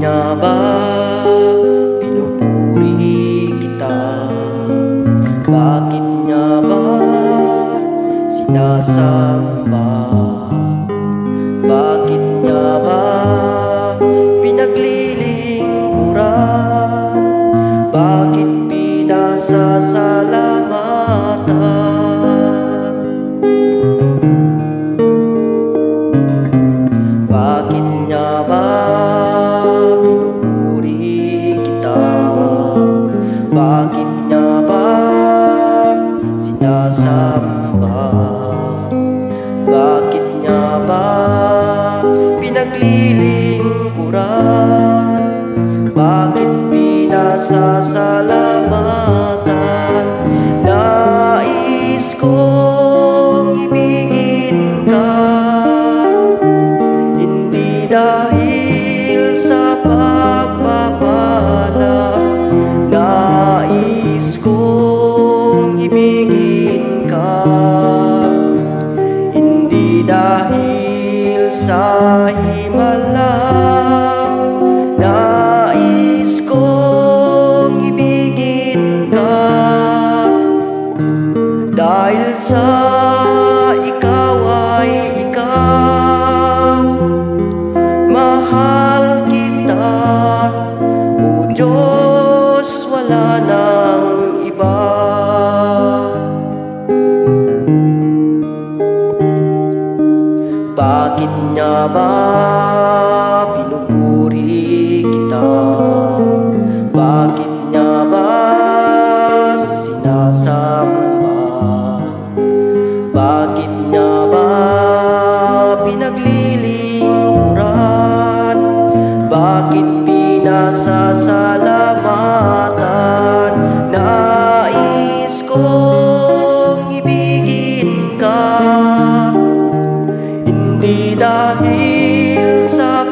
niya ba pinupuri kita? Bakit niya ba sinasamba? Bakit niya ba pinaglilingkuran? Bakit pinasasalamatan? Bakit niya ba pinupuri kita? Bakit niya ba sinasamba? Bakit niya ba pinaglilingkuran? Bakit pinasasalamatan? Nais kong ibigin ka, hindi dahil sa pagpapala. Nais kong ibigin ka, hindi dahil sa himala. Nais kong ibigin ka dahil sa ikaw ay ikaw. Mahal kita, O Diyos, wala nang iba. Bakit niya ba pinupuri kita? Bakit niya ba sinasamba? Bakit niya ba pinaglilingkuran? Bakit pinasasalamatan? Nais kong ibigin ka, hindi dahil sa